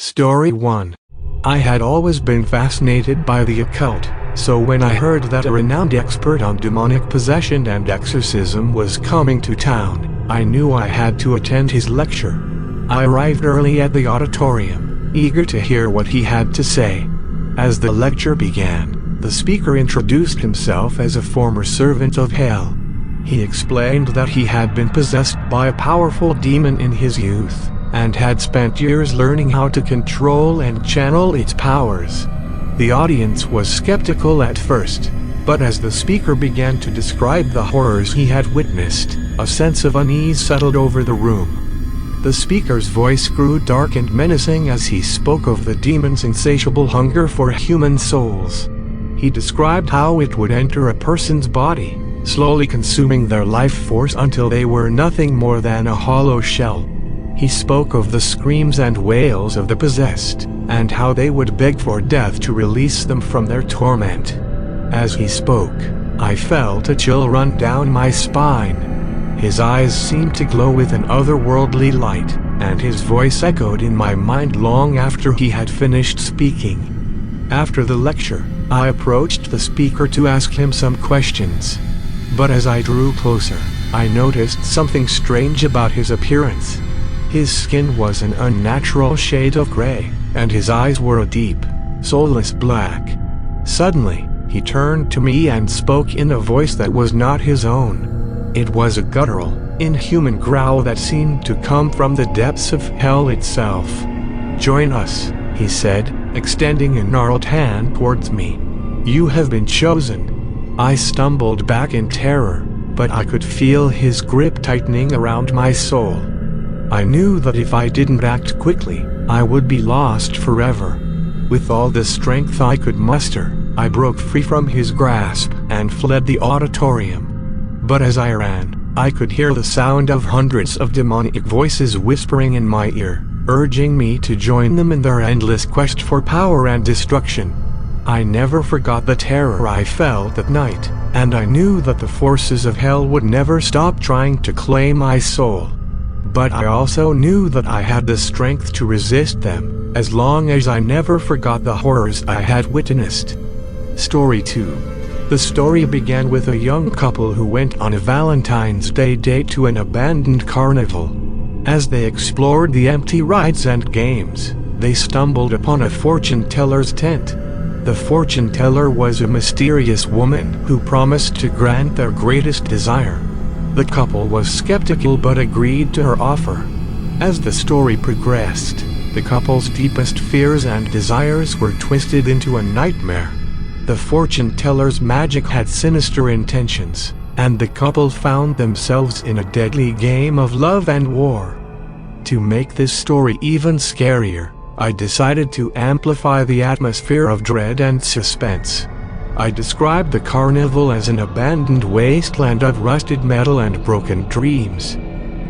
Story 1. I had always been fascinated by the occult, so when I heard that a renowned expert on demonic possession and exorcism was coming to town, I knew I had to attend his lecture. I arrived early at the auditorium, eager to hear what he had to say. As the lecture began, the speaker introduced himself as a former servant of hell. He explained that he had been possessed by a powerful demon in his youth, and had spent years learning how to control and channel its powers. The audience was skeptical at first, but as the speaker began to describe the horrors he had witnessed, a sense of unease settled over the room. The speaker's voice grew dark and menacing as he spoke of the demon's insatiable hunger for human souls. He described how it would enter a person's body, slowly consuming their life force until they were nothing more than a hollow shell. He spoke of the screams and wails of the possessed, and how they would beg for death to release them from their torment. As he spoke, I felt a chill run down my spine. His eyes seemed to glow with an otherworldly light, and his voice echoed in my mind long after he had finished speaking. After the lecture, I approached the speaker to ask him some questions. But as I drew closer, I noticed something strange about his appearance. His skin was an unnatural shade of gray, and his eyes were a deep, soulless black. Suddenly, he turned to me and spoke in a voice that was not his own. It was a guttural, inhuman growl that seemed to come from the depths of hell itself. "Join us," he said, extending a gnarled hand towards me. "You have been chosen." I stumbled back in terror, but I could feel his grip tightening around my soul. I knew that if I didn't act quickly, I would be lost forever. With all the strength I could muster, I broke free from his grasp and fled the auditorium. But as I ran, I could hear the sound of hundreds of demonic voices whispering in my ear, urging me to join them in their endless quest for power and destruction. I never forgot the terror I felt that night, and I knew that the forces of hell would never stop trying to claim my soul. But I also knew that I had the strength to resist them, as long as I never forgot the horrors I had witnessed. Story 2. The story began with a young couple who went on a Valentine's Day date to an abandoned carnival. As they explored the empty rides and games, they stumbled upon a fortune teller's tent. The fortune teller was a mysterious woman who promised to grant their greatest desire. The couple was skeptical but agreed to her offer. As the story progressed, the couple's deepest fears and desires were twisted into a nightmare. The fortune teller's magic had sinister intentions, and the couple found themselves in a deadly game of love and war. To make this story even scarier, I decided to amplify the atmosphere of dread and suspense. I described the carnival as an abandoned wasteland of rusted metal and broken dreams.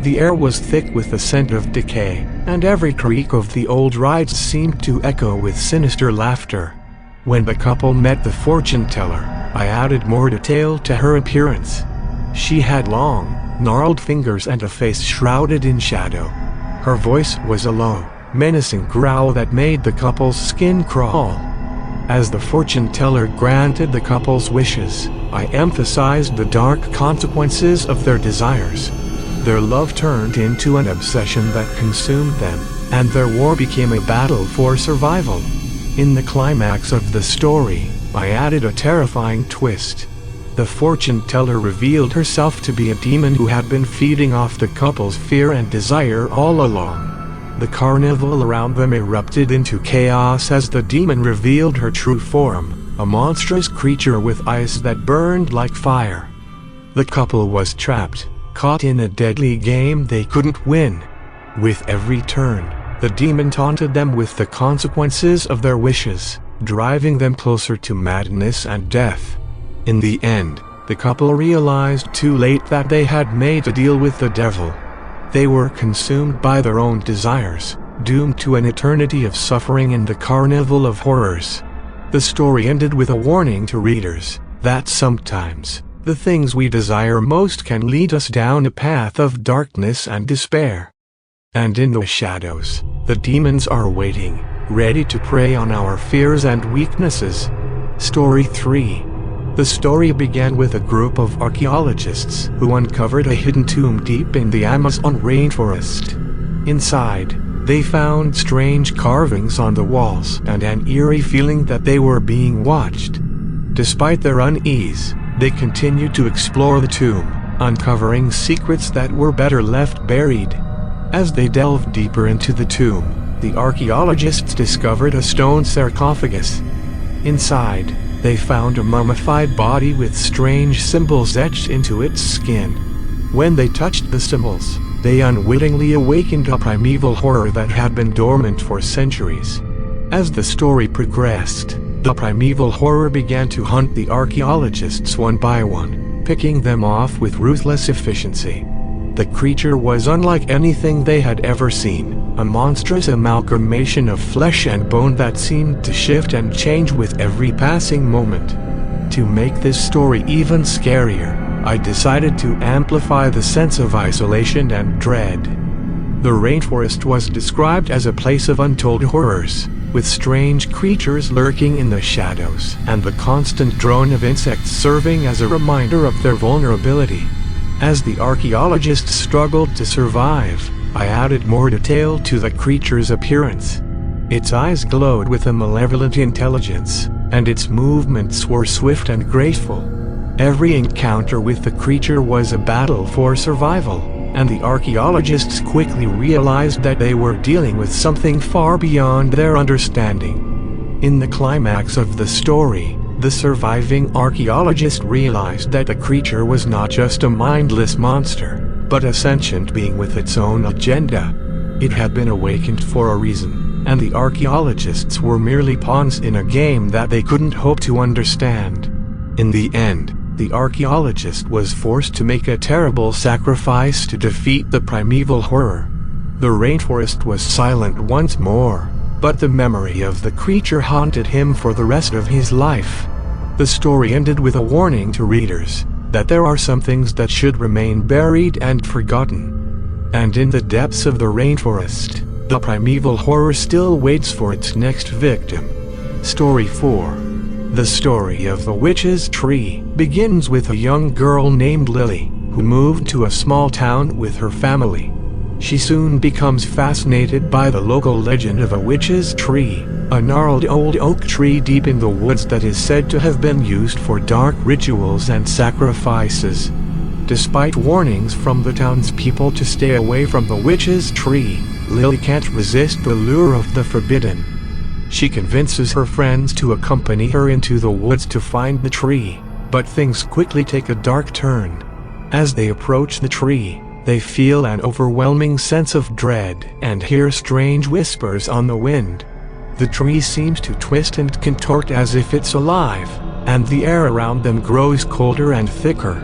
The air was thick with the scent of decay, and every creak of the old rides seemed to echo with sinister laughter. When the couple met the fortune teller, I added more detail to her appearance. She had long, gnarled fingers and a face shrouded in shadow. Her voice was a low, menacing growl that made the couple's skin crawl. As the fortune teller granted the couple's wishes, I emphasized the dark consequences of their desires. Their love turned into an obsession that consumed them, and their war became a battle for survival. In the climax of the story, I added a terrifying twist. The fortune teller revealed herself to be a demon who had been feeding off the couple's fear and desire all along. The carnival around them erupted into chaos as the demon revealed her true form, a monstrous creature with eyes that burned like fire. The couple was trapped, caught in a deadly game they couldn't win. With every turn, the demon taunted them with the consequences of their wishes, driving them closer to madness and death. In the end, the couple realized too late that they had made a deal with the devil. They were consumed by their own desires, doomed to an eternity of suffering in the carnival of horrors. The story ended with a warning to readers that sometimes, the things we desire most can lead us down a path of darkness and despair. And in the shadows, the demons are waiting, ready to prey on our fears and weaknesses. Story 3. The story began with a group of archaeologists who uncovered a hidden tomb deep in the Amazon rainforest. Inside, they found strange carvings on the walls and an eerie feeling that they were being watched. Despite their unease, they continued to explore the tomb, uncovering secrets that were better left buried. As they delved deeper into the tomb, the archaeologists discovered a stone sarcophagus. Inside, they found a mummified body with strange symbols etched into its skin. When they touched the symbols, they unwittingly awakened a primeval horror that had been dormant for centuries. As the story progressed, the primeval horror began to hunt the archaeologists one by one, picking them off with ruthless efficiency. The creature was unlike anything they had ever seen, a monstrous amalgamation of flesh and bone that seemed to shift and change with every passing moment. To make this story even scarier, I decided to amplify the sense of isolation and dread. The rainforest was described as a place of untold horrors, with strange creatures lurking in the shadows and the constant drone of insects serving as a reminder of their vulnerability. As the archaeologists struggled to survive, I added more detail to the creature's appearance. Its eyes glowed with a malevolent intelligence, and its movements were swift and graceful. Every encounter with the creature was a battle for survival, and the archaeologists quickly realized that they were dealing with something far beyond their understanding. In the climax of the story, the surviving archaeologist realized that the creature was not just a mindless monster, but a sentient being with its own agenda. It had been awakened for a reason, and the archaeologists were merely pawns in a game that they couldn't hope to understand. In the end, the archaeologist was forced to make a terrible sacrifice to defeat the primeval horror. The rainforest was silent once more, but the memory of the creature haunted him for the rest of his life. The story ended with a warning to readers that there are some things that should remain buried and forgotten. And in the depths of the rainforest, the primeval horror still waits for its next victim. Story 4. The story of the witch's tree begins with a young girl named Lily, who moved to a small town with her family. She soon becomes fascinated by the local legend of a witch's tree, a gnarled old oak tree deep in the woods that is said to have been used for dark rituals and sacrifices. Despite warnings from the townspeople to stay away from the witch's tree, Lily can't resist the lure of the forbidden. She convinces her friends to accompany her into the woods to find the tree, but things quickly take a dark turn. As they approach the tree, they feel an overwhelming sense of dread and hear strange whispers on the wind. The tree seems to twist and contort as if it's alive, and the air around them grows colder and thicker.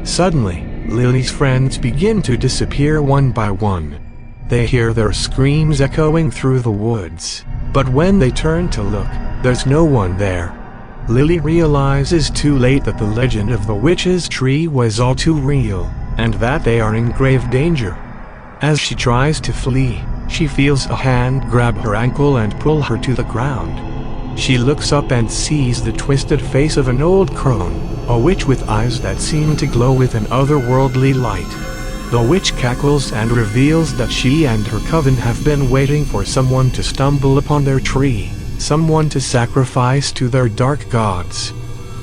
Suddenly, Lily's friends begin to disappear one by one. They hear their screams echoing through the woods, but when they turn to look, there's no one there. Lily realizes too late that the legend of the witch's tree was all too real, and that they are in grave danger. As she tries to flee, she feels a hand grab her ankle and pull her to the ground. She looks up and sees the twisted face of an old crone, a witch with eyes that seem to glow with an otherworldly light. The witch cackles and reveals that she and her coven have been waiting for someone to stumble upon their tree, someone to sacrifice to their dark gods.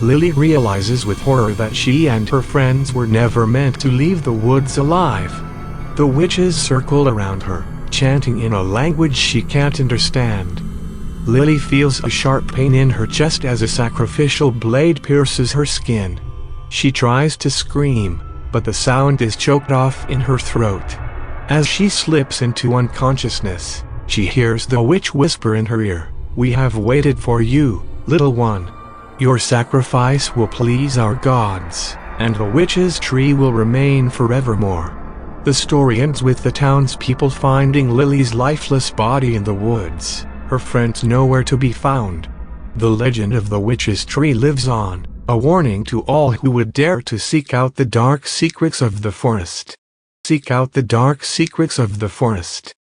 Lily realizes with horror that she and her friends were never meant to leave the woods alive. The witches circle around her, chanting in a language she can't understand. Lily feels a sharp pain in her chest as a sacrificial blade pierces her skin. She tries to scream, but the sound is choked off in her throat. As she slips into unconsciousness, she hears the witch whisper in her ear, "We have waited for you, little one. Your sacrifice will please our gods, and the witch's tree will remain forevermore." The story ends with the townspeople finding Lily's lifeless body in the woods, her friends nowhere to be found. The legend of the witch's tree lives on, a warning to all who would dare to seek out the dark secrets of the forest. seek out the dark secrets of the forest.